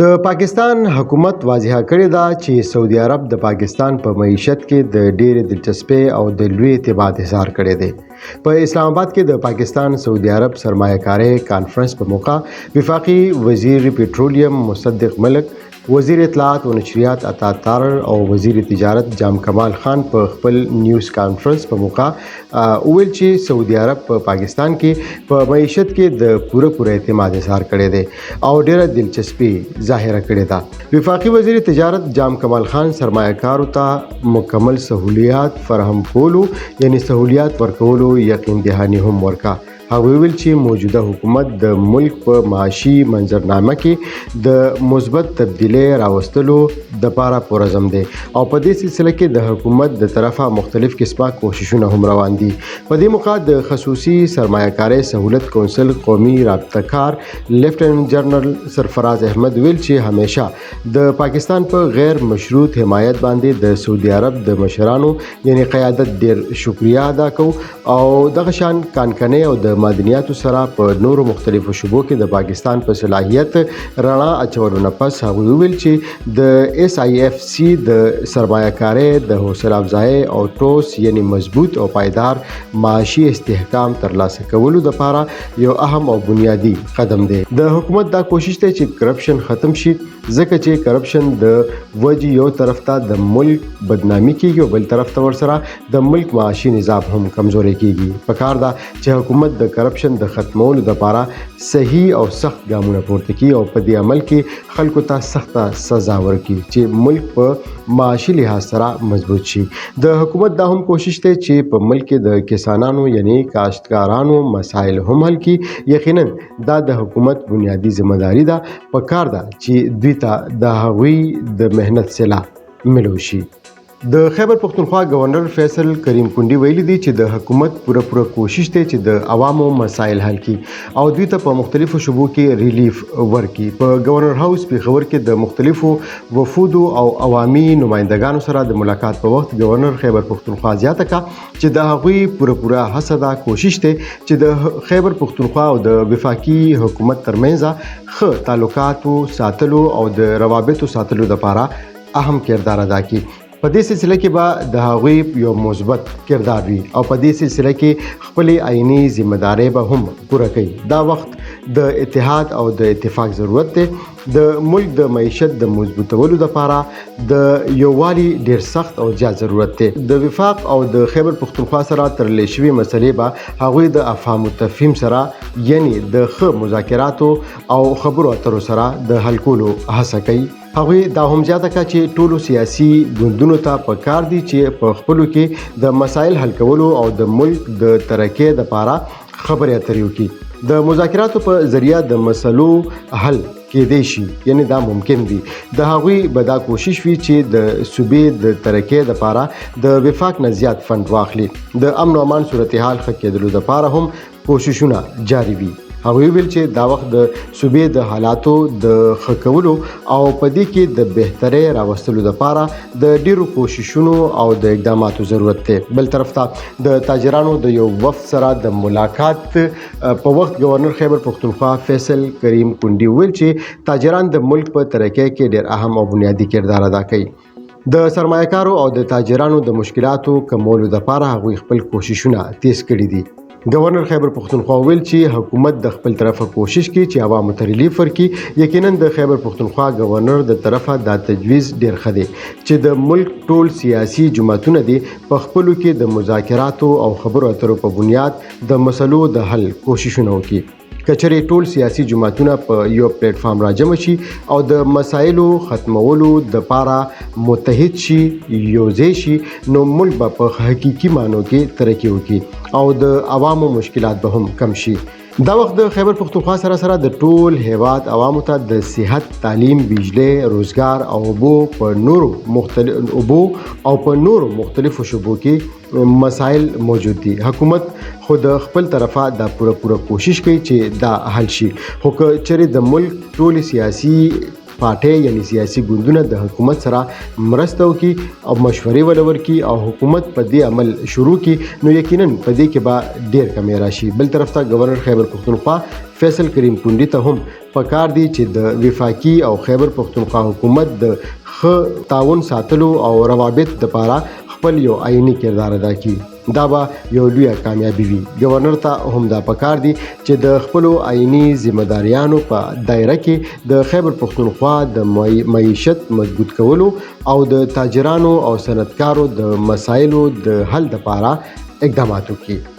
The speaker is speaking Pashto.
د پاکستان حکومت واضحه کړې ده چې سعودي عرب د پاکستان په معیشت کې د ډېرې دلچسپۍ او د لوی اعتماد اظهار کړی دی. په اسلام آباد کې د پاکستان سعودي عرب سرمایه‌کارۍ کانفرنس په موقع وفاقي وزیر پټرولیم مصدق ملک، وزیر اطلاعات و نشریات عطا تارړ او وزیر تجارت جام کمال خان په خپل نیوز کانفرنس په موقع ویل چې سعودي عرب په پاکستان کې په معیشت کې د پوره اعتماد اظهار کړی دی او ډېره دلچسپي ظاهره کړې ده. وفاقي وزیر تجارت جام کمال خان سرمایه‌کارو ته مکمل سہولیات فراهم کولو یعنی سہولیات ورکولو یقین دهاني هم ورکا. هغه ویل چې موجوده حکومت د ملک په معاشي منظرنامه کې د مثبت تبدیلی راوستلو د پاره پرعزم دی او په دې سلسله کې د حکومت د طرفه مختلف قسمه کوششونه هم روان دي. په دې موقع د خصوصي سرمایه‌کارۍ سہولت کونسل قومي رابطه کار لیفټیننټ جنرال سرفراز احمد ویل چې همیشه د پاکستان په غیر مشروط حمایت باندې د سعودي عرب د مشرانو یعنی قیادت ډېر شکریا ادا کوو او دغه شان کانکنۍ او د معدنیاتو سره په نورو مختلفو شوبو کې د پاکستان په صلاحیت رڼا اچولو نه پس هغوی ویل چې د اس آی اف سی د سرمایه‌کارۍ د حوصله افزایۍ او ټوس یعنی مضبوط او پایدار معاشي استحکام ترلاسه کولو لپاره یو اهم او بنیادی قدم دی. د حکومت دا کوشش دی چې کرپشن ختم شي ځکه چې کرپشن د وجې یو طرف ته د ملک بدنامي کیږي او بل طرف ته ورسره د ملک معاشي نظام هم کمزوري کیږي. پکار ده چې حکومت د کرپشن د ختمولو لپاره صحیح او سخت ګامونه پورته کړي او په دې عمل کې خلکو ته سخته سزا ورکړي چې ملک په معاشي لحاظ سره مضبوط شي. د حکومت دا هم کوشش دی چې په ملک کې د کسانانو یعنی کاشتکارانو مسایل هم حل کړي. یقینا دا د حکومت بنیادی ذمہ داری ده. پکار ده چې دوی ته د هغوی د مهنت صله ملو شي. د خیبر پختونخوا گورنر فیصل کریم کندي ویلي دي چې د حکومت پوره کوشش دی چې د عوامو مسایل حل کړي او دوی ته په مختلفو شوبو کې ریلیف ورکړي. په گورنر هاوس پیښور کې د مختلفو وفودو او عوامي نمائندګانو سره د ملاقات په وخت گورنر خیبر پختونخوا زیاته کړه چې د هغوی پوره هڅه ده کوشش دی چې د خیبر پختونخوا او د وفاقي حکومت ترمنځ ښه تعلقاتو ساتلو او د روابطو ساتلو لپاره اهم کردار ادا کړي. په دې سلسله کې به د هغوی یو مثبت کردار وي او په دې سلسله کې خپل عیني ذمہ داري به هم پوره کوي. دا وخت د اتحاد او د اتفاق ضرورت دی. د ملک د معیشت د مضبوطولو لپاره د یووالي ډیر سخت او زیات ضرورت دی. د وفاق او د خیبر پختونخوا سره ترلې شوي مسلې به هغوی د افهام او تفهیم سره یعنی د ښه مذاکراتو او خبرو اترو سره د حل کولو هڅه کوي. هغوی دا هم زیاته کړه چې ټولو سیاسي ګوندونو ته پکار دي چې په خپلو کې د مسایل حل کولو او د ملک د ترقۍ لپاره خبرې اترې وکړي. د مذاکراتو په ذریعہ د مسلو حل کېدای شي یعنی دا ممکن دي. د هغوی به دا کوشش وي چې د صوبې د ترقۍ لپاره د وفاق نه زیات فند واخلي. د امن او امان صورتحال ښه کېدلو لپاره هم کوششونه جاري وي. هغوی ویل چې دا وخت د صوبې د حالاتو د ښه کولو او په دې کې د بهترۍ راوستلو لپاره د ډیرو کوششونو او د اقداماتو ضرورت دی. بل طرف ته د تاجرانو د یو وفد سره د ملاقات په وخت گورنر خیبر پختونخوا فیصل کریم کندي ویل چې تاجران د ملک په ترقۍ کې ډیر اهم او بنیادی کردار ادا کوي. د سرمایه‌کارو او د تاجرانو د مشکلاتو کمولو لپاره هغوی خپل کوششونه تیز کړي دي. گورنر خیبر پختونخوا ویل چې حکومت د خپل طرفه کوشش کوي چې عوامو ته ریلیف ورکړي. یقینا د خیبر پختونخوا گورنر د طرفه دا تجویز ډیر ښه دی چې د ملک ټول سیاسي جماعتونه دي په خپلو کې د مذاکراتو او خبرو اترو په بنیاد د مسلو د حل کوششونه وکړي. کچرې ټول سیاسي جماعتونه په یو پلیټ فارم راجمع شي او د مسایلو ختمولو د پاره متحد شي یوځای شي نو ملک به په حقيقي معنی کې ترقی وکړي او د عوامو مشکلات به هم کم شي. دا وخت د خیبر پختونخوا سره د ټول هیواد عوامو ته د صحت، تعلیم، بجلی، روزګار او اوبو په نورو مختلفو شوبو کې مسایل موجود دي. حکومت خود خپل طرفه دا پوره کوشش کوي چې دا حل شي. خو که چېرې د ملک ټول سیاسي پارټۍ یعنی سیاسي ګوندونه د حکومت سره مرسته وکړي او مشورې ولورکي او حکومت په دې عمل شروع کړي نو یقینا په دې کې به ډیر کمی راشي. بل طرف ته گورنر خیبر پختونخوا فیصل کریم کونډي ته هم پکار دی چې د وفاقي او خیبر پختونخوا حکومت د ښه تعاون ساتلو او روابط لپاره خپل یو عیني کردار ادا کړي. دا به یو لویه کامیابي وي. گورنر ته هم دا پکار دی چې د خپلو عیني ذمہداریانو په دایره کې د خیبر پختونخوا د معیشت مضبوط کولو او د تاجرانو او صنعتکارو د مسایلو د حل لپاره اقدامات وکړي.